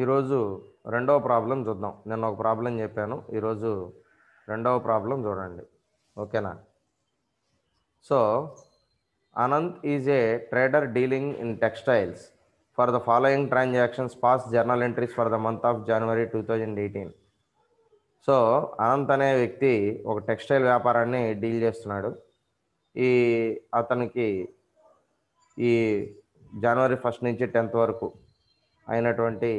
ఈరోజు రెండవ ప్రాబ్లం చూద్దాం. నిన్న ఒక ప్రాబ్లం చెప్పాను. ఈరోజు రెండవ ప్రాబ్లం చూడండి. ఓకేనా? So Anant is a trader dealing in textiles. For the following transactions, pass journal entries for the month of January 2018. So Anant అనే వ్యక్తి ఒక టెక్స్టైల్ వ్యాపారాన్ని డీల్ చేస్తున్నాడు. అతనికి ఈ జనవరి 1 నుంచి 10th వరకు అయినటువంటి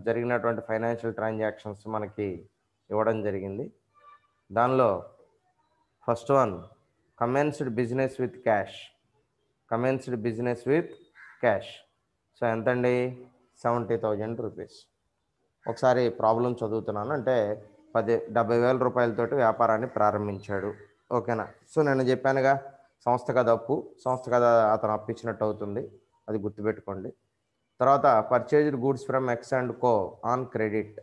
జరిగినటువంటి ఫైనాన్షియల్ ట్రాన్సాక్షన్స్ మనకి ఇవ్వడం జరిగింది. దానిలో first one commenced business with cash. So ఎంతండి? 70,000 రూపీస్. ఒకసారి ప్రాబ్లం చదువుతున్నాను. అంటే 70,000 రూపాయలతోటి వ్యాపారాన్ని ప్రారంభించాడు. ఓకేనా? సో నేను చెప్పానుగా, సంస్థ కదా అప్పు, సంస్థ కదా అతను అప్పిచ్చినట్టు అవుతుంది, అది గుర్తుపెట్టుకోండి. తర్వాత purchased goods from X and co on credit.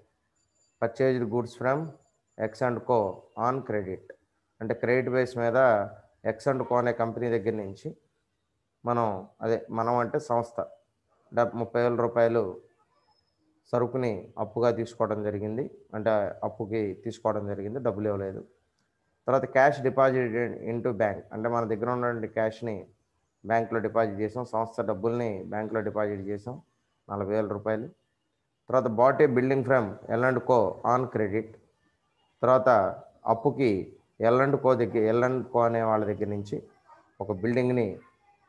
అంటే క్రెడిట్ బేస్ మీద ఎక్స్ అండ్ కో అనే కంపెనీ దగ్గర నుంచి మనం అంటే సంస్థ 30,000 రూపాయలు సరుకుని అప్పుగా తీసుకోవడం జరిగింది. అంటే అప్పుకి తీసుకోవడం జరిగింది, డబ్బులు ఇవ్వలేదు. తర్వాత క్యాష్ డిపాజిట్ ఇంటూ బ్యాంక్. అంటే మన దగ్గర ఉన్నటువంటి క్యాష్ని బ్యాంక్లో డిపాజిట్ చేసాం, సంస్థ డబ్బుల్ని బ్యాంక్లో డిపాజిట్ చేసాం, 40,000 రూపాయలు. తర్వాత bought a building from L and co on credit. తర్వాత అప్పుకి ఎల్ అండ్ కో అనే వాళ్ళ దగ్గర నుంచి ఒక బిల్డింగ్ని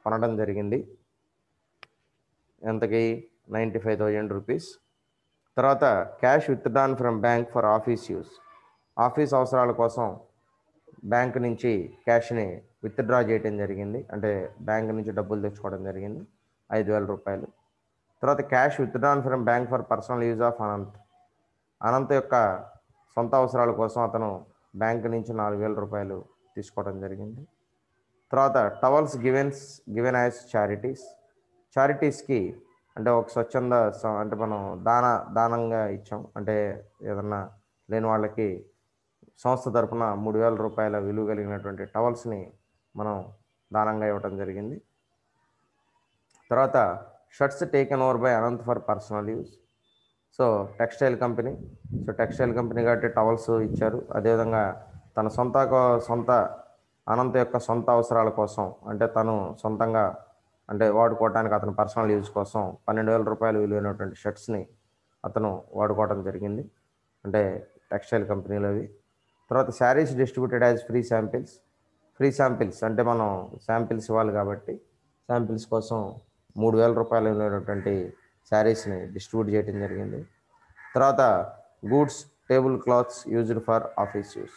కొనడం జరిగింది. ఎంతకి? 95,000 రూపీస్. తర్వాత cash withdrawn from bank for office use. Office అవసరాల కోసం బ్యాంక్ నుంచి క్యాష్ని విత్డ్రా చేయడం జరిగింది. అంటే బ్యాంక్ నుంచి డబ్బులు తెచ్చుకోవడం జరిగింది, 5,000 రూపాయలు. తర్వాత cash withdrawn from bank for personal use of Anant యొక్క సొంత అవసరాల కోసం అతను బ్యాంక్ నుంచి 4,000 రూపాయలు తీసుకోవడం జరిగింది. తర్వాత టవల్స్ గివెన్ యాజ్ చారిటీస్కి అంటే ఒక స్వచ్ఛంద అంటే మనం దానంగా ఇచ్చాం. అంటే ఏదన్నా లేని వాళ్ళకి సంస్థ తరఫున 3,000 రూపాయల విలువ కలిగినటువంటి టవల్స్ని మనం దానంగా ఇవ్వడం జరిగింది. తర్వాత shirts taken over by Anant for personal use. So textile company కాబట్టి టవల్స్ ఇచ్చారు. అదేవిధంగా తన సొంత అనంత్ యొక్క సొంత అవసరాల కోసం, అంటే తను సొంతంగా అంటే వాడుకోవడానికి అతను పర్సనల్ యూజ్ కోసం 12,000 రూపాయలు విలువైనటువంటి షర్ట్స్ని అతను వాడుకోవడం జరిగింది, అంటే టెక్స్టైల్ కంపెనీలో అవి. తర్వాత saris distributed as free samples అంటే మనం శాంపిల్స్ ఇవ్వాలి కాబట్టి శాంపిల్స్ కోసం 3,000 రూపాయలు విలువైనటువంటి శారీస్ని డిస్ట్రిబ్యూట్ చేయడం జరిగింది. తర్వాత goods table clothes used for office use.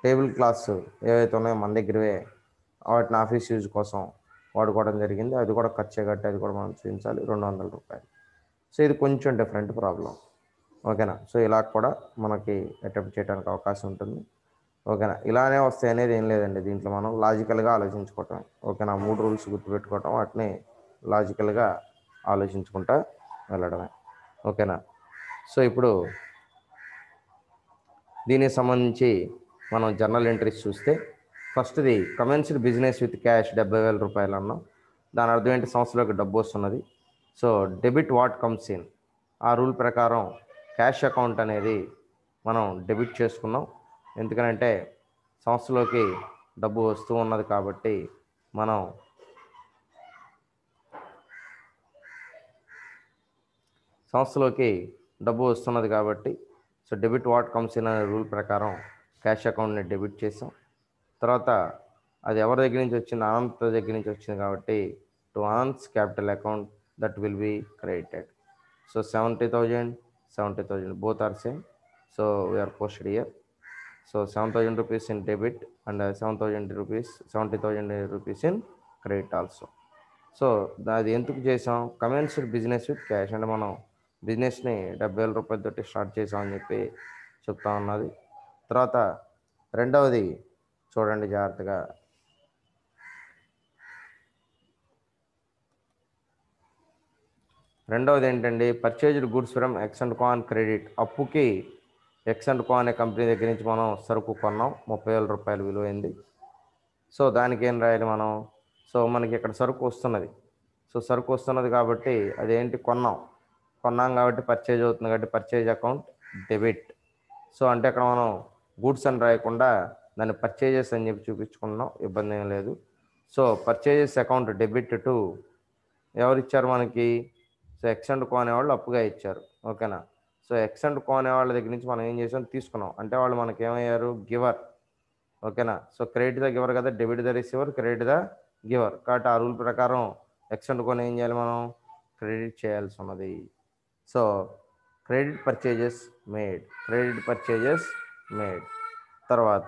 Table clothes ఏవైతే ఉన్నాయో మన దగ్గరవే, వాటిని ఆఫీస్ యూజ్ కోసం వాడుకోవడం జరిగింది. అది కూడా ఖర్చే కట్టి అది కూడా మనం చూపించాలి, 200 రూపాయలు. సో ఇది కొంచెం డిఫరెంట్ ప్రాబ్లం. ఓకేనా? సో ఇలా కూడా మనకి అటెంప్ట్ చేయడానికి అవకాశం ఉంటుంది. ఓకేనా? ఇలానే వస్తాయి అనేది ఏం లేదండి. దీంట్లో మనం లాజికల్గా ఆలోచించుకోవటం. ఓకేనా? 3 రూల్స్ గుర్తుపెట్టుకోవటం, వాటిని లాజికల్గా ఆలోచించుకుంటా వెళ్ళడమే. ఓకేనా? సో ఇప్పుడు దీనికి సంబంధించి మనం జర్నల్ ఎంట్రీస్ చూస్తే, ఫస్ట్ది కమెన్స్డ్ బిజినెస్ విత్ క్యాష్ 70,000 రూపాయలు అన్నాం. దాని అర్థం ఏంటి? సంస్థలోకి డబ్బు వస్తున్నది. So debit what comes in. ఆ రూల్ ప్రకారం క్యాష్ అకౌంట్ అనేది మనం డెబిట్ చేసుకున్నాం. ఎందుకనంటే సంస్థలోకి డబ్బు వస్తూ ఉన్నది కాబట్టి మనం so debit what comes in అనే రూల్ ప్రకారం క్యాష్ అకౌంట్ని డెబిట్ చేసాం. తర్వాత అది ఎవరి దగ్గర నుంచి వచ్చింది? అనంత్ దగ్గర నుంచి వచ్చింది కాబట్టి to Anant's capital account that will be credited. So 70,000 both are same. So we are posted here. So 7,000 rupees in debit and 70,000 rupees in credit also. So అది ఎందుకు చేసాం? Commenced business with cash. అంటే మనం బిజినెస్ని 70,000 రూపాయలతోటి స్టార్ట్ చేసామని చెప్పి చెప్తా ఉన్నది. తర్వాత రెండవది చూడండి జాగ్రత్తగా. రెండవది ఏంటండి? Purchased goods from X and co on credit. అప్పుకి ఎక్స్ అండ్ కో అనే కంపెనీ దగ్గర నుంచి మనం సరుకు కొన్నాం, 30,000 రూపాయలు విలువైంది. సో దానికి ఏం రాయాలి మనం? సో మనకి ఇక్కడ సరుకు వస్తున్నది. సో సరుకు వస్తున్నది కాబట్టి అదేంటి? కొన్నాం. కొన్నాం కాబట్టి పర్చేజ్ అవుతుంది కాబట్టి పర్చేజ్ అకౌంట్ డెబిట్. సో అంటే అక్కడ మనం గూడ్స్ అని రాయకుండా దాన్ని పర్చేజెస్ అని చెప్పి చూపించుకున్నాం, ఇబ్బంది ఏం లేదు. So purchases account debit to ఎవరు ఇచ్చారు మనకి? సో ఎక్స్ అండ్ కో అనేవాళ్ళు అప్పుగా ఇచ్చారు. ఓకేనా? సో ఎక్స్ అండ్ కో అనే వాళ్ళ దగ్గర నుంచి మనం ఏం చేసాం? తీసుకున్నాం. అంటే వాళ్ళు మనకి ఏమయ్యారు? గివర్. ఓకేనా? సో క్రెడిట్ ద గివర్ కదా, debit the receiver, credit the giver. కాబట్టి ఆ రూల్ ప్రకారం ఎక్స్ అండ్ కోని ఏం చేయాలి మనం? క్రెడిట్ చేయాల్సి ఉన్నది. So credit purchases made, credit purchases made. తర్వాత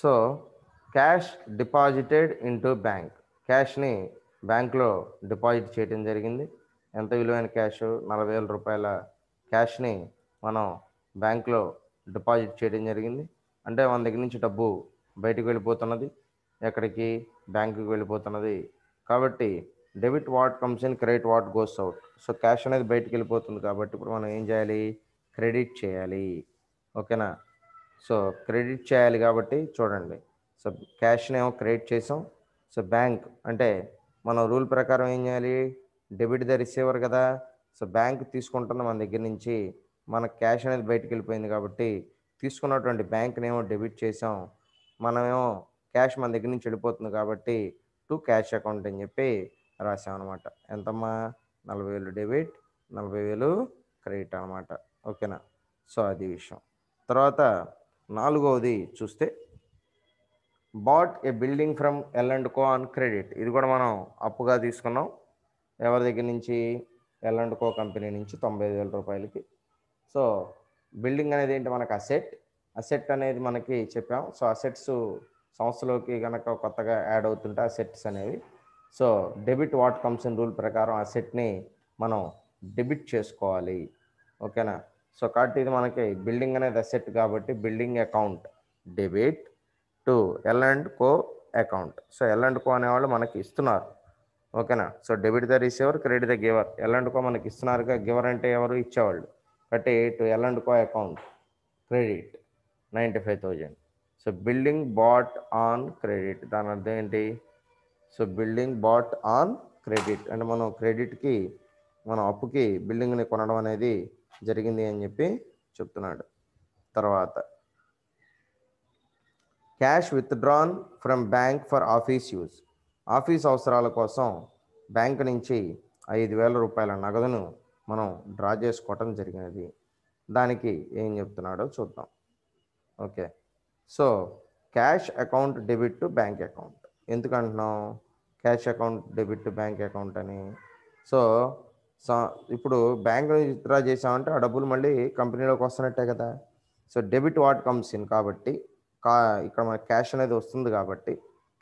so cash deposited into bank. క్యాష్ని బ్యాంక్లో డిపాజిట్ చేయడం జరిగింది. ఎంత విలువైన క్యాష్? 40,000 రూపాయల క్యాష్ని మనం బ్యాంక్లో డిపాజిట్ చేయడం జరిగింది. అంటే మన దగ్గర నుంచి డబ్బు బయటకు వెళ్ళిపోతున్నది. ఎక్కడికి? బ్యాంకుకి వెళ్ళిపోతున్నది. కాబట్టి debit what comes in, credit what goes out. So cash అనేది బయటకు వెళ్ళిపోతుంది కాబట్టి ఇప్పుడు మనం ఏం చేయాలి? క్రెడిట్ చేయాలి. ఓకేనా? సో క్రెడిట్ చేయాలి కాబట్టి చూడండి, సో క్యాష్ని ఏమో క్రెడిట్ చేసాం. సో బ్యాంక్ అంటే మనం రూల్ ప్రకారం ఏం చేయాలి? డెబిట్ ద రిసీవర్ కదా. సో బ్యాంక్ తీసుకుంటుంది మన దగ్గర నుంచి, మన క్యాష్ అనేది బయటకు వెళ్ళిపోయింది కాబట్టి తీసుకున్నటువంటి బ్యాంక్ని ఏమో డెబిట్ చేసాం, మనమేమో క్యాష్ మన దగ్గర నుంచి వెళ్ళిపోతుంది కాబట్టి టు క్యాష్ అకౌంట్ అని చెప్పి రాసామన్నమాట. ఎంతమ్మా? 40,000 డెబిట్, 40,000 క్రెడిట్ అనమాట. ఓకేనా? సో అది విషయం. తర్వాత 4వది చూస్తే bought a building from L and co on credit. ఇది కూడా మనం అప్పుగా తీసుకున్నాం. ఎవరి దగ్గర నుంచి? ఎల్ అండ్ కో కంపెనీ నుంచి 95,000 రూపాయలకి. సో బిల్డింగ్ అనేది ఏంటి? మనకు అసెట్. అసెట్ అనేది మనకి చెప్పాం. సో అసెట్స్ సంస్థలోకి కనుక కొత్తగా యాడ్ అవుతుంటే అసెట్స్ అనేవి. So debit what comes in rule ప్రకారం అసెట్ని మనం డెబిట్ చేసుకోవాలి. ఓకేనా? సో కాబట్టి ఇది మనకి బిల్డింగ్ అనేది అసెట్ కాబట్టి building account debit to L and co account. So L and Co అనేవాళ్ళు మనకి ఇస్తున్నారు. ఓకేనా? So debit the receiver, credit the giver. L and Co మనకి ఇస్తున్నారుగా, గివర్ అంటే ఎవరు? ఇచ్చేవాళ్ళు. కాబట్టి to L and co account credit 95,000. So building bought on credit, దాని అర్థం ఏంటి? So building bought on credit అంటే మనం క్రెడిట్కి, మనం అప్పుకి బిల్డింగ్ని కొనడం అనేది జరిగింది అని చెప్పి చెప్తున్నాడు. తర్వాత cash withdrawn from bank for office use. Office అవసరాల కోసం బ్యాంక్ నుంచి 5,000 రూపాయల నగదును మనం డ్రా చేసుకోవటం జరిగినది. దానికి ఏం చెప్తున్నాడో చూద్దాం. Okay. So cash account debit to bank account. ఎందుకు అంటున్నాం cash account debit to bank account అని? సో ఇప్పుడు బ్యాంక్ నుంచి విత్డ్రా చేసామంటే ఆ డబ్బులు మళ్ళీ కంపెనీలోకి వస్తున్నట్టే కదా. So debit what comes in కాబట్టి ఇక్కడ మనకి క్యాష్ అనేది వస్తుంది కాబట్టి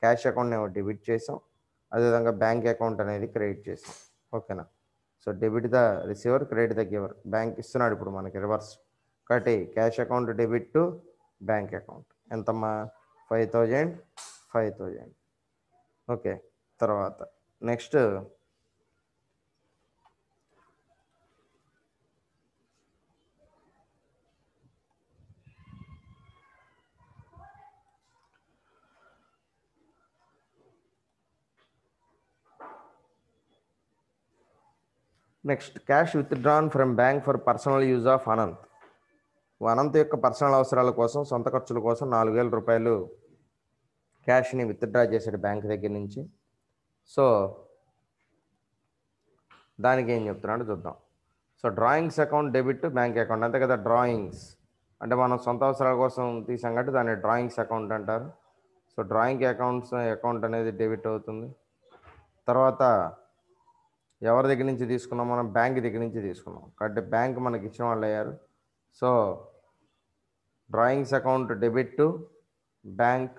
క్యాష్ అకౌంట్ని ఏమో డెబిట్ చేసాం, అదేవిధంగా బ్యాంక్ అకౌంట్ అనేది క్రెడిట్ చేసాం. ఓకేనా? So debit the receiver, credit the giver. Bank ఇస్తున్నాడు ఇప్పుడు మనకి రివర్స్. కాబట్టి cash account debit to bank account. ఎంతమ్మా? 5,000, 5,000. ఓకే. తర్వాత next cash withdrawn from bank for personal use of Anant. Anant యొక్క పర్సనల్ అవసరాల కోసం, సొంత ఖర్చుల కోసం 4,000 రూపాయలు క్యాష్ని విత్డ్రా చేశాడు బ్యాంక్ దగ్గర నుంచి. సో దానికి ఏం చెప్తున్నాడు చూద్దాం. So drawings account debit bank account. అంతే కదా, డ్రాయింగ్స్ అంటే మనం సొంత అవసరాల కోసం తీసాం కాబట్టి దాన్ని డ్రాయింగ్స్ అకౌంట్ అంటారు. సో డ్రాయింగ్ అకౌంట్ అనేది డెబిట్ అవుతుంది. తర్వాత ఎవరి దగ్గర నుంచి తీసుకున్నాం? మనం బ్యాంక్ దగ్గర నుంచి తీసుకున్నాం కాబట్టి బ్యాంక్ మనకి ఇచ్చిన వాళ్ళు అయ్యారు. So drawings account debit to bank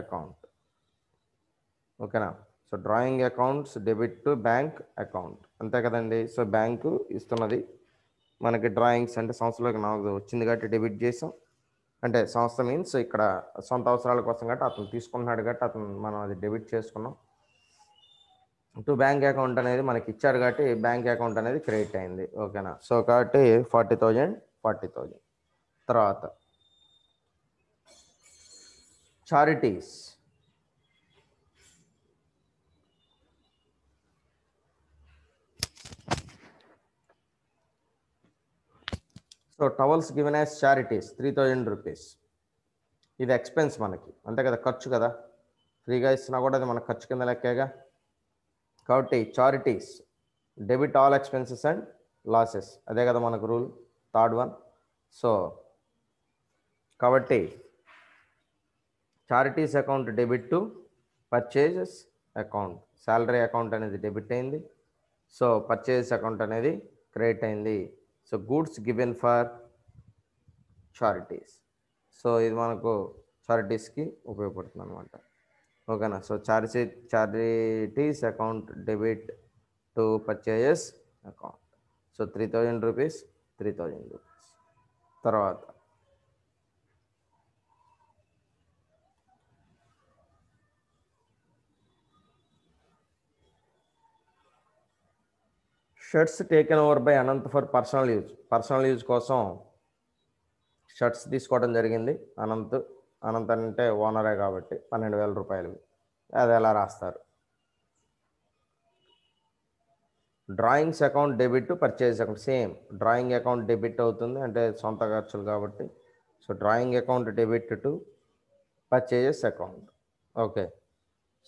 account. ఓకేనా? So drawing accounts debit to bank account. అంతే కదండి. సో బ్యాంకు ఇస్తున్నది, మనకి డ్రాయింగ్స్ అంటే సంస్థలోకి నాకు వచ్చింది కాబట్టి డెబిట్ చేసాం. అంటే సంస్థ మీన్స్ ఇక్కడ సొంత అవసరాల కోసం కాబట్టి అతను తీసుకుంటున్నాడు కాబట్టి మనం అది డెబిట్ చేసుకున్నాం. టు బ్యాంక్ అకౌంట్ అనేది మనకి ఇచ్చారు కాబట్టి బ్యాంక్ అకౌంట్ అనేది క్రెడిట్ అయింది. ఓకేనా? సో కాబట్టి 40,000 తర్వాత charities. So towels given as charities 3,000 rupees. ఇది ఎక్స్పెన్స్ మనకి, అంతే కదా, ఖర్చు కదా. ఫ్రీగా ఇస్తున్నా కూడా అది మన ఖర్చు కింద లెక్కేగా. కాబట్టి charities debit all expenses and losses, అదే కదా మనకు రూల్, థర్డ్ వన్. సో కాబట్టి charities account debit to purchases account. Salary account అనేది డెబిట్ అయింది. సో పర్చేజెస్ అకౌంట్ అనేది క్రెడిట్ అయింది. So goods given for charities. So ఇది మనకు చారిటీస్కి ఉపయోగపడుతుంది అనమాట. ఓకేనా? So charities account debit to purchases account. So 3,000 rupees 3,000 rupees. తర్వాత shirts taken over by Anant for personal use. Personal use కోసం షర్ట్స్ తీసుకోవడం జరిగింది. అనంత్ అంటే ఓనరే కాబట్టి 12,000 రూపాయలు. అది ఎలా రాస్తారు? Drawings account debit to purchase account. Same drawing account debit అవుతుంది, అంటే సొంత ఖర్చులు కాబట్టి. So drawing account debit to purchases account. Okay.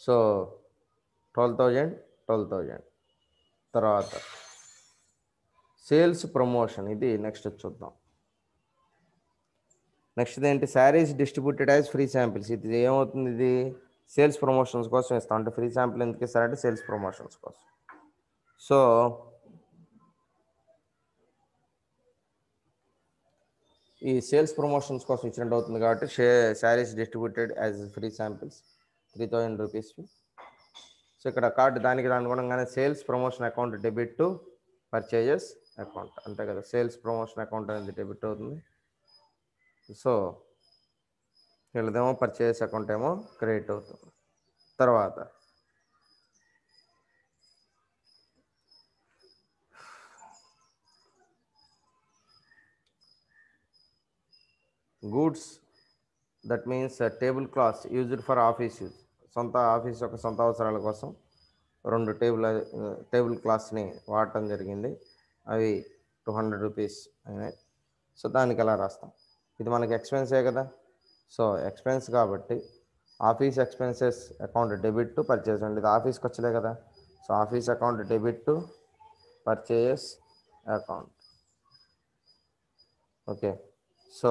So 12,000. తర్వాత సేల్స్ ప్రమోషన్, ఇది నెక్స్ట్ చూద్దాం. నెక్స్ట్ ఏంటి? Saris distributed as free samples. ఇది ఏమవుతుంది? ఇది సేల్స్ ప్రమోషన్స్ కోసం ఇస్తాం. అంటే ఫ్రీ శాంపిల్ ఎందుకు ఇస్తారంటే సేల్స్ ప్రమోషన్స్ కోసం. సో ఈ సేల్స్ ప్రమోషన్స్ కోసం ఇచ్చినట్టు అవుతుంది కాబట్టి saris distributed as free samples 3,000 rupees. So ఇక్కడ కార్డు దానికి అనుగుణంగానే sales promotion account debit to purchases account, అంతే కదా. సేల్స్ ప్రమోషన్ అకౌంట్ అనేది డెబిట్ అవుతుంది. సో వీళ్ళదేమో పర్చేజెస్ అకౌంట్ ఏమో క్రెడిట్ అవుతుంది. తర్వాత goods, that means table clothes used for office use. Office యొక్క సొంత అవసరాల కోసం 2 టేబుల్ క్లాత్స్ని వాడటం జరిగింది. అవి 200 రూపీస్ అయినాయి. సో దానికి ఎలా రాస్తాం? ఇది మనకి ఎక్స్పెన్సే కదా. సో ఎక్స్పెన్స్ కాబట్టి office expenses account debit to purchase అండి. ఇది ఆఫీస్కి వచ్చలే కదా. So office account debit to purchase account. Okay. So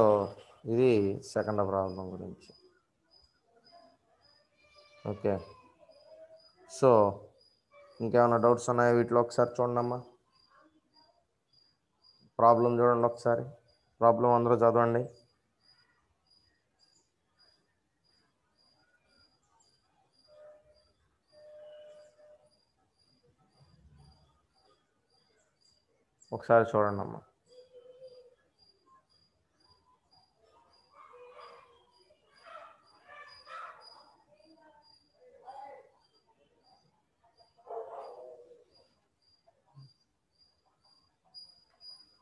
ఇది సెకండ్ ప్రాబ్లం గురించి. ఓకే. సో ఇంకేమైనా డౌట్స్ ఉన్నాయా వీటిలో? ఒకసారి చూడండి. ప్రాబ్లం చూడండి ఒకసారి. ప్రాబ్లం అందరూ చదవండి. ఒకసారి చూడండి అమ్మా.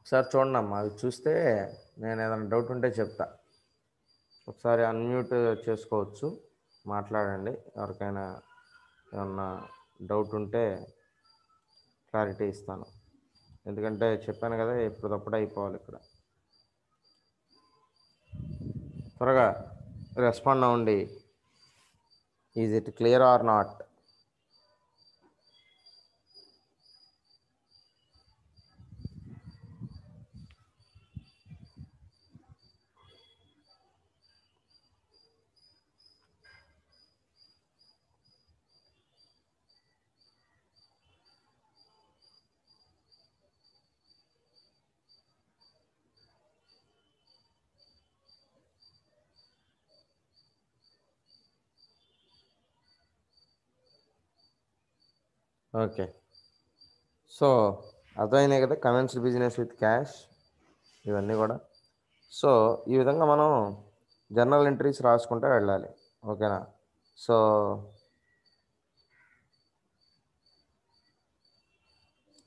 ఒకసారి చూడండి అమ్మా. అవి చూస్తే నేను ఏదైనా డౌట్ ఉంటే చెప్తా. ఒకసారి అన్మ్యూట్ చేసుకోవచ్చు, మాట్లాడండి. ఎవరికైనా ఏమన్నా డౌట్ ఉంటే క్లారిటీ ఇస్తాను. ఎందుకంటే చెప్పాను కదా, ఎప్పటికప్పుడు అయిపోవాలి ఇక్కడ. త్వరగా రెస్పాండ్ అవ్వండి. Is it clear or not? Okay. So అర్థమైనాయి కదా, కమెన్స్డ్ బిజినెస్ విత్ క్యాష్ ఇవన్నీ కూడా. సో ఈ విధంగా మనం జర్నల్ ఎంట్రీస్ రాసుకుంటూ వెళ్ళాలి. ఓకేనా. సో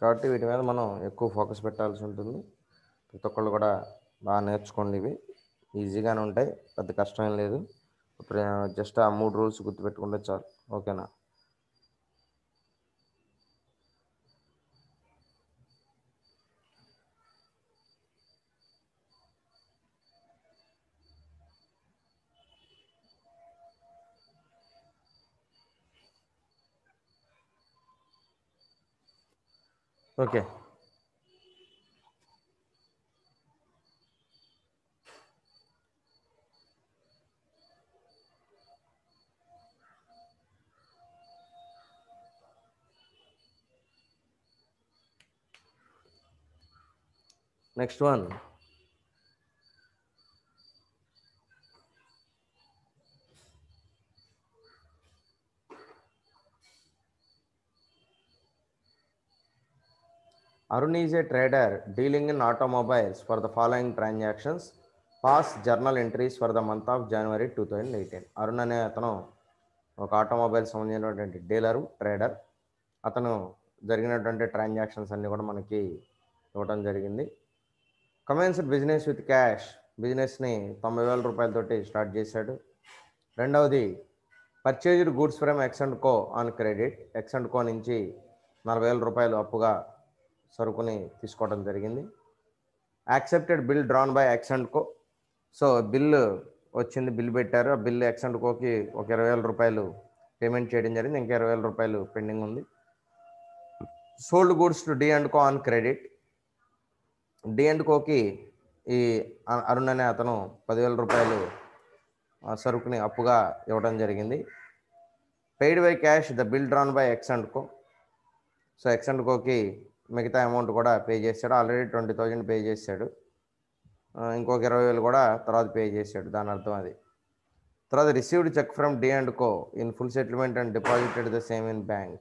కాబట్టి వీటి మీద మనం ఎక్కువ ఫోకస్ పెట్టాల్సి ఉంటుంది. ప్రతి ఒక్కళ్ళు కూడా బాగా నేర్చుకోండి. ఇవి ఈజీగానే ఉంటాయి, పెద్ద కష్టం లేదు. జస్ట్ ఆ 3 రూల్స్ గుర్తుపెట్టుకుంటే చాలు. ఓకేనా. Okay. Next one, Arun is a trader dealing in automobiles for the following transactions. Pass journal entries for the month of January 2018. Arun అనే అతను ఒక ఆటోమొబైల్ సంబంధించినటువంటి డీలరు, ట్రేడర్. అతను జరిగినటువంటి ట్రాన్సాక్షన్స్ అన్నీ కూడా మనకి ఇవ్వడం జరిగింది. కమెన్స్డ్ బిజినెస్ విత్ క్యాష్, బిజినెస్ని 90,000 రూపాయలతోటి స్టార్ట్ చేశాడు. రెండవది, purchased goods from X and co on credit. X and co నుంచి 40,000 రూపాయలు అప్పుగా సరుకుని తీసుకోవడం జరిగింది. Accepted bill drawn by X and co. So bill వచ్చింది, బిల్ పెట్టారు. ఆ బిల్లు ఎక్స్ అండ్ కోకి ఒక 20,000 రూపాయలు పేమెంట్ చేయడం జరిగింది, ఇంకా 20,000 రూపాయలు పెండింగ్ ఉంది. Sold goods to D and co on credit. D and కోకి ఈ అరుణ్ అనే అతను 10,000 రూపాయలు సరుకుని అప్పుగా ఇవ్వడం జరిగింది. Paid by cash the bill drawn by X and co. So X and కోకి మిగతా అమౌంట్ కూడా పే చేశాడు. ఆల్రెడీ 20,000 పే చేశాడు, ఇంకొక 20,000 కూడా తర్వాత పే చేశాడు, దాని అర్థం అది. తర్వాత received cheque from D and co in full settlement and deposited the same in bank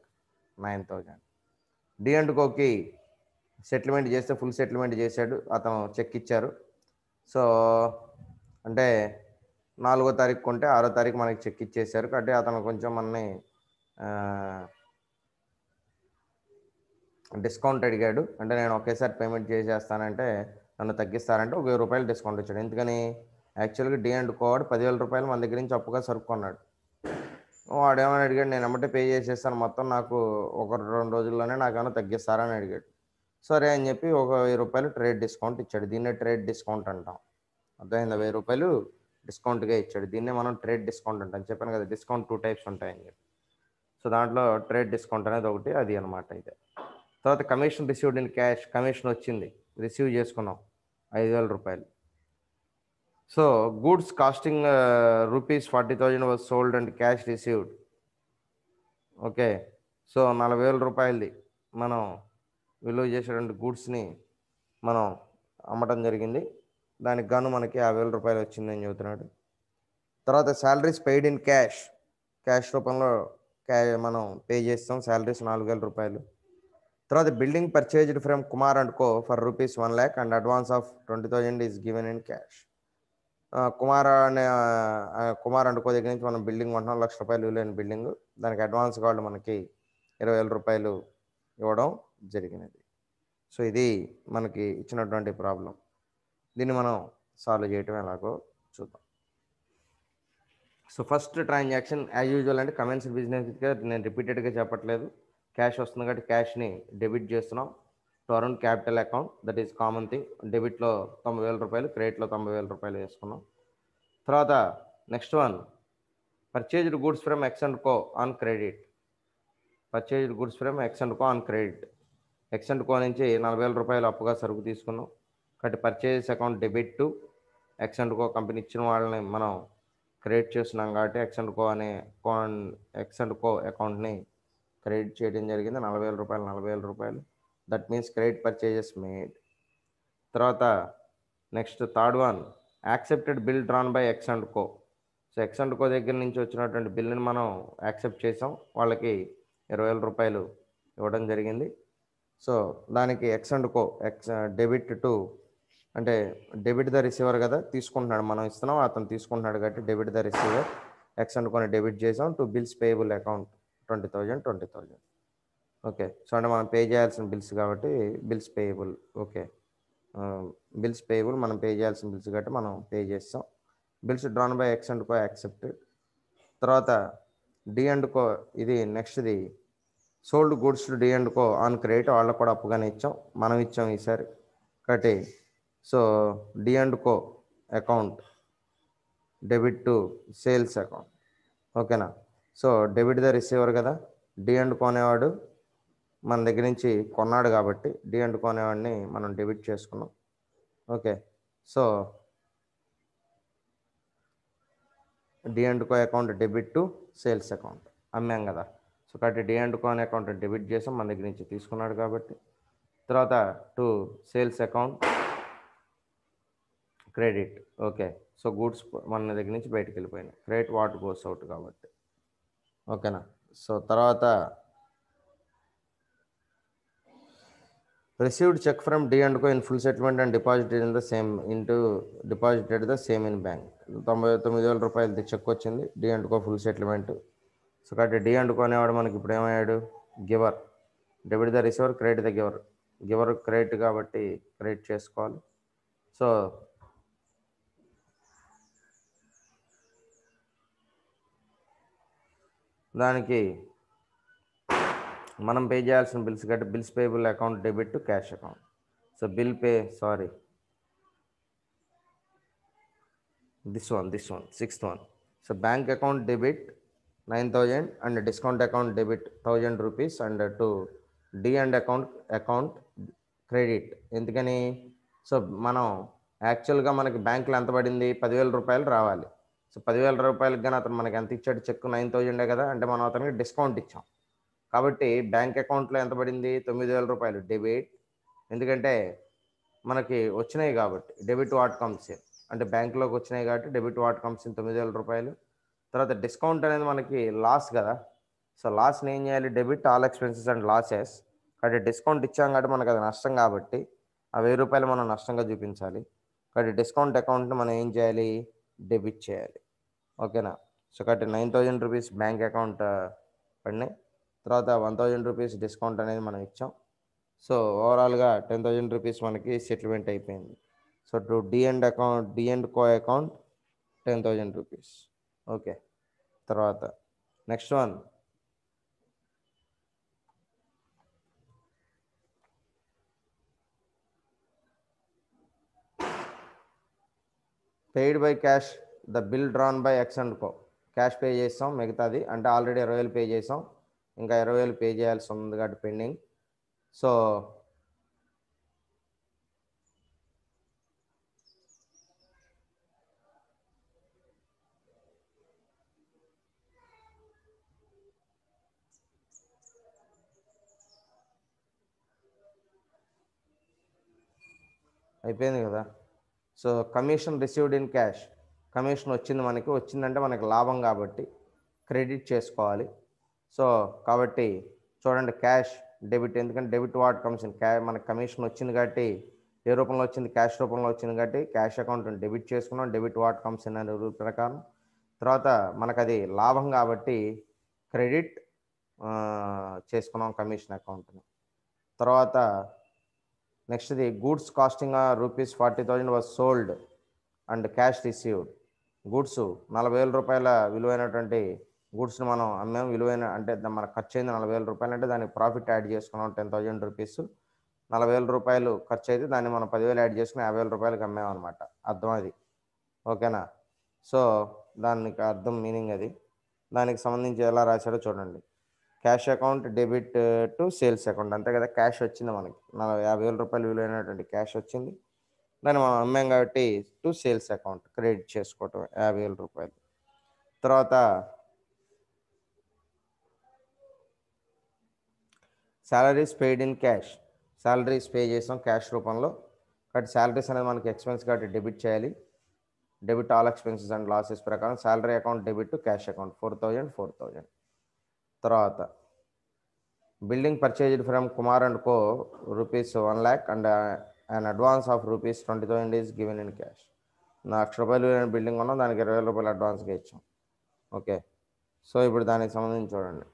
9,000. D and కోకి సెటిల్మెంట్ చేస్తే ఫుల్ సెటిల్మెంట్ చేశాడు, అతను చెక్ ఇచ్చారు. సో అంటే 4వ తారీఖు కొంటే 6వ తారీఖు మనకి చెక్ ఇచ్చేశారు. కాబట్టి అతను కొంచెం మనని డిస్కౌంట్ అడిగాడు. అంటే నేను ఒకేసారి పేమెంట్ చేసేస్తానంటే నన్ను తగ్గిస్తారంటే ఒక 1,000 రూపాయలు డిస్కౌంట్ ఇచ్చాడు. ఎందుకని, యాక్చువల్గా డి అండ్ కో వాడు 10,000 రూపాయలు మన దగ్గర నుంచి అప్పుగా సరుకున్నాడు. వాడు ఏమని అడిగాడు, నేను ఎమ్మటే పే చేసేస్తాను మొత్తం, నాకు ఒక 2 రోజుల్లోనే నాకేమైనా తగ్గిస్తారని అడిగాడు. సరే అని చెప్పి ఒక 1,000 రూపాయలు ట్రేడ్ డిస్కౌంట్ ఇచ్చాడు. దీన్నే ట్రేడ్ డిస్కౌంట్ అంటాం. అర్థమైందా, 1,000 రూపాయలు డిస్కౌంట్గా ఇచ్చాడు. దీన్నే మనం ట్రేడ్ డిస్కౌంట్ అంటాం. చెప్పాను కదా, డిస్కౌంట్ 2 టైప్స్ ఉంటాయని చెప్పి. సో దాంట్లో ట్రేడ్ డిస్కౌంట్ అనేది ఒకటి, అది అనమాట అయితే. తర్వాత commission received in cash. Commission వచ్చింది, రిసీవ్ చేసుకున్నాం 5,000 రూపాయలు. So goods costing ₹40,000 was sold and cash received. Okay. So 40,000 రూపాయలది మనం విలువ చేసేటువంటి గూడ్స్ని మనం అమ్మటం జరిగింది. దానికి గాను మనకి 50,000 రూపాయలు వచ్చిందని చెబుతున్నాడు. తర్వాత salaries paid in cash. Cash రూపంలో మనం పే చేస్తాం శాలరీస్ 4,000 రూపాయలు. తర్వాత building purchased from Kumar and co for ₹1 lakh and advance of 20,000 is given in cash. Kumar and co దగ్గర నుంచి మనం బిల్డింగ్ కొంటున్నాం, ₹1,00,000 విలువైన బిల్డింగ్. దానికి అడ్వాన్స్ వాళ్ళు మనకి 20,000 రూపాయలు ఇవ్వడం జరిగినది. సో ఇది మనకి ఇచ్చినటువంటి ప్రాబ్లం. దీన్ని మనం సాల్వ్ చేయటం ఎలాగో చూద్దాం. So first transaction as usual అంటే కమెన్స్డ్ బిజినెస్గా నేను రిపీటెడ్గా చెప్పట్లేదు. క్యాష్ వస్తుంది కాబట్టి క్యాష్ని డెబిట్ చేస్తున్నాం to around capital account, that is common thing. డెబిట్లో 90,000 రూపాయలు, క్రెడిట్లో 90,000 రూపాయలు వేసుకున్నాం. తర్వాత next one, purchased goods from X and co on credit. Purchased goods from X and co on credit. X and co నుంచి 40,000 రూపాయలు అప్పుగా సరుకు తీసుకున్నాం కాబట్టి purchase account debit to X and co. Company ఇచ్చిన వాళ్ళని మనం క్రెడిట్ చేస్తున్నాం కాబట్టి ఎక్స్ అండ్ కో అకౌంట్ని క్రెడిట్ చేయడం జరిగింది. 40,000 రూపాయలు. That means credit purchases made. తర్వాత next third one, accepted bill drawn by X and co. So X and co దగ్గర నుంచి వచ్చినటువంటి బిల్లుని మనం యాక్సెప్ట్ చేసాం, వాళ్ళకి 20,000 రూపాయలు ఇవ్వడం జరిగింది. సో దానికి X and co debit to అంటే డెబిట్ ద రిసీవర్ కదా, తీసుకుంటున్నాడు, మనం ఇస్తున్నాం, అతను తీసుకుంటున్నాడు కాబట్టి debit the receiver X and కొని డెబిట్ చేసాం to bills payable account 20,000. Okay. So అంటే మనం పే చేయాల్సిన బిల్స్ కాబట్టి bills payable. Okay. Bills payable, మనం పే చేయాల్సిన బిల్స్ కాబట్టి మనం పే చేస్తాం. Bills drawn by X and co accepted. తర్వాత డి అండ్ కో, ఇది నెక్స్ట్ది sold goods to D and co on credit, వాళ్ళకు కూడా అప్పుగానే ఇచ్చాం, మనం ఇచ్చాం ఈసారి కాబట్టి. So D and co account debit to sales account. ఓకేనా. సో డెబిట్ ద రిసీవర్ కదా, డి అండ్ కో అనేవాడు మన దగ్గర నుంచి కొన్నాడు కాబట్టి డి అండ్ కో అనేవాడిని మనం డెబిట్ చేసుకున్నాం. Okay. So D and co account debit to sales account, అమ్మాం కదా. సో కాబట్టి డి అండ్ కో అనే అకౌంట్ డెబిట్ చేసాం, మన దగ్గర నుంచి తీసుకున్నాడు కాబట్టి. తర్వాత to sales account credit. Okay. So goods మన దగ్గర నుంచి బయటకు వెళ్ళిపోయినాయి, క్రెడిట్ వాట్ గోస్ అవుట్ కాబట్టి. ఓకేనా. సో తర్వాత received cheque from D and co in full settlement and deposited in the same deposited the same in bank. 99,000 రూపాయలది cheque వచ్చింది, D and co full settlement. So కాబట్టి D and కో అనేవాడు మనకి ఇప్పుడు ఏమయ్యాడు, giver. Debit the receiver, credit the giver. Giver credit కాబట్టి credit చేసుకోవాలి. So దానికి మనం పే చేయాల్సిన బిల్స్ కాబట్టి bills payable account debit to cash account. So bill pay this one sixth one. So bank account debit 9,000 and discount account debit 1,000 rupees and to D and account credit. ఎందుకని, so మనం యాక్చువల్గా మనకి బ్యాంకులో ఎంత పడింది, 10,000 రూపాయలు రావాలి. సో 10,000 రూపాయలకి కానీ అతను మనకి ఎంత ఇచ్చాడు, చెక్ 9,000 కదా, అంటే మనం అతనికి డిస్కౌంట్ ఇచ్చాం కాబట్టి బ్యాంక్ అకౌంట్లో ఎంత పడింది, 9,000 రూపాయలు డెబిట్. ఎందుకంటే మనకి వచ్చినాయి కాబట్టి డెబిట్ వాట్ కమ్స్ ఇన్, అంటే బ్యాంకులోకి వచ్చినాయి కాబట్టి డెబిట్ వాట్ కమ్స్ ఇన్ 9,000 రూపాయలు. తర్వాత డిస్కౌంట్ అనేది మనకి లాస్ కదా, సో లాస్ని ఏం చేయాలి, debit all expenses and losses. కాబట్టి డిస్కౌంట్ ఇచ్చాం కాబట్టి మనకు అది నష్టం కాబట్టి ఆ 1,000 రూపాయలు మనం నష్టంగా చూపించాలి. కాబట్టి డిస్కౌంట్ అకౌంట్ని మనం ఏం చేయాలి, డెబిట్ చేయాలి. ఓకేనా. సో కాబట్టి 9,000 రూపీస్ బ్యాంక్ అకౌంట్ పడినాయి. తర్వాత 1,000 రూపీస్ డిస్కౌంట్ అనేది మనం ఇచ్చాం. సో ఓవరాల్గా 10,000 రూపీస్ మనకి సెటిల్మెంట్ అయిపోయింది. So to D and co account 10,000 rupees. Okay. తర్వాత next one, paid by cash the bill drawn by X and co. Cash pay చేస్తాం మిగతాది, అంటే ఆల్రెడీ 20,000 పే చేసాం, ఇంకా 20,000 పే చేయాల్సి ఉంది కాబట్టి పెండింగ్. సో అయిపోయింది కదా. So commission received in cash, commission వచ్చింది మనకి, వచ్చిందంటే మనకి లాభం కాబట్టి క్రెడిట్ చేసుకోవాలి. సో కాబట్టి చూడండి, క్యాష్ డెబిట్, ఎందుకంటే డెబిట్ వాట్ కమ్స్ ఇన్ మనకి కమిషన్ వచ్చింది కాబట్టి ఏ రూపంలో వచ్చింది, క్యాష్ రూపంలో వచ్చింది కాబట్టి క్యాష్ అకౌంట్ని డెబిట్ చేసుకున్నాం, డెబిట్ వాట్ కమ్స్ ఇన్ అనే రూల్ ప్రకారం. తర్వాత మనకు అది లాభం కాబట్టి క్రెడిట్ చేసుకున్నాం కమిషన్ అకౌంట్ని. తర్వాత నెక్స్ట్ది goods costing ₹40,000 was sold and cash received. Goods 40,000 రూపాయల విలువైనటువంటి గూడ్స్ని మనం అమ్మాం, విలువైన అంటే మనకు ఖర్చు అయింది 40,000 రూపాయలు, అంటే దానికి ప్రాఫిట్ యాడ్ చేసుకున్నాం 10,000 రూపీస్. 40,000 రూపాయలు ఖర్చు అయితే దాన్ని మనం 10,000 యాడ్ చేసుకుని 50,000 రూపాయలకి అమ్మామన్నమాట, అర్థం అది. ఓకేనా. సో దానికి అర్థం మీనింగ్ అది. దానికి సంబంధించి ఎలా రాశాడో చూడండి. Cash account debit to sales account, అంతే కదా, క్యాష్ వచ్చింది మనకి 50,000 రూపాయలు విలువైనటువంటి క్యాష్ వచ్చింది, దాన్ని మనం అమ్మాం కాబట్టి టు సేల్స్ అకౌంట్ క్రెడిట్ చేసుకోవటం 50,000 రూపాయలు. తర్వాత salaries paid in cash, salaries pay చేసాం క్యాష్ రూపంలో కాబట్టి శాలరీస్ అనేది మనకి ఎక్స్పెన్స్ కాబట్టి డెబిట్ చేయాలి. Debit all expenses and losses ప్రకారం salary account debit to cash account 4,000. తర్వాత building purchased from Kumar and co rupees 1 lakh and an advance of rupees 20,000 is given in cash. 1,00,000 building కొన్నాం, దానికి 20,000 అడ్వాన్స్గా ఇచ్చాం. ఓకే, సో ఇప్పుడు దానికి సంబంధించి చూడండి.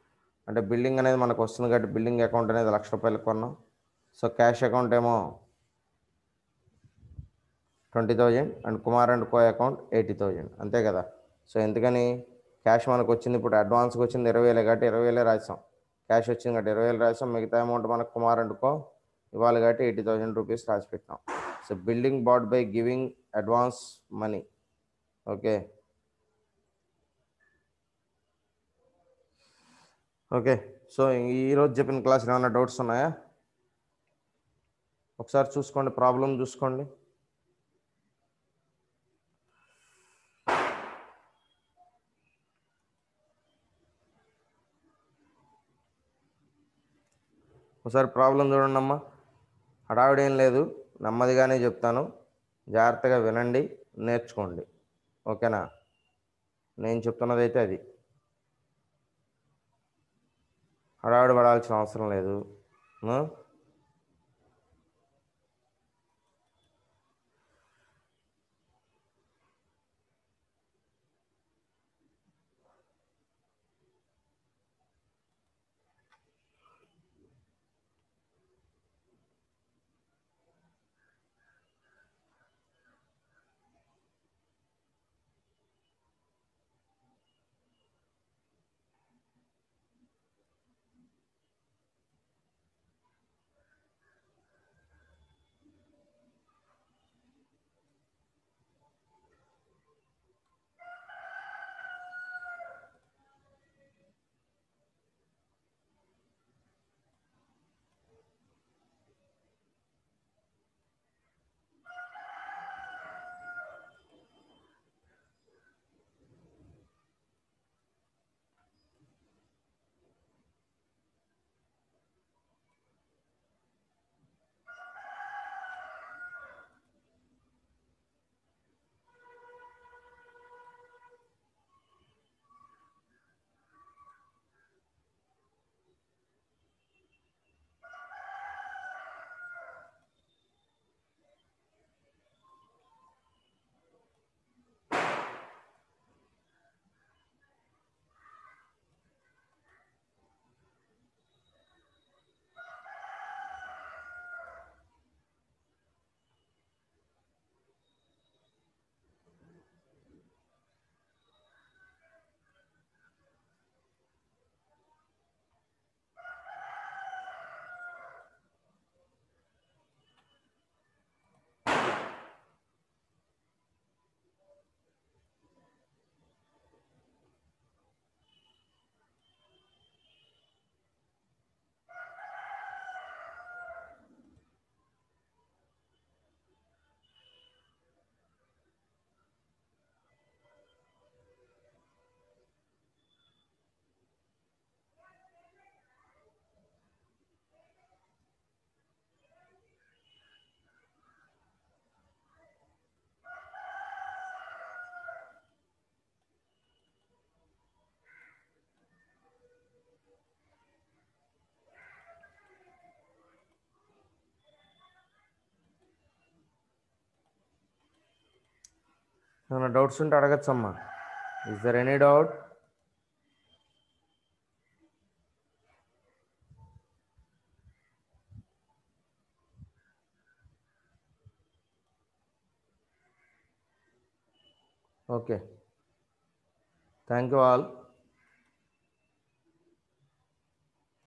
అంటే బిల్డింగ్ అనేది మనకు వస్తుంది కాబట్టి బిల్డింగ్ అకౌంట్ అనేది 1,00,000 కొన్నాం. సో క్యాష్ అకౌంట్ ఏమో 20,000 and Kumar and co account 80,000, అంతే కదా. సో ఎందుకని క్యాష్ మనకు వచ్చింది, ఇప్పుడు అడ్వాన్స్కి వచ్చింది 20,000 కాబట్టి 20,000 రాసాం. క్యాష్ వచ్చింది కాబట్టి 20,000 రాసాం. మిగతా అమౌంట్ మనకు కుమార్ అండ్ కో ఇవ్వాలి కాబట్టి 80,000 రూపీస్ రాసి పెట్టినాం. So building bat by giving advance money. Okay okay, so ఈరోజు చెప్పిన క్లాస్లో ఏమైనా డౌట్స్ ఉన్నాయా? ఒకసారి చూసుకోండి, ప్రాబ్లం చూసుకోండి. ఒకసారి ప్రాబ్లం చూడండి అమ్మా. హడావిడేం లేదు, నెమ్మదిగానే చెప్తాను, జాగ్రత్తగా వినండి, నేర్చుకోండి. ఓకేనా? నేను చెప్తున్నది అయితే అది, హడావిడి పడాల్సిన అవసరం లేదు. ఏమైనా డౌట్స్ ఉంటే అడగచ్చమ్మా. Is there any doubt? Okay, thank you all.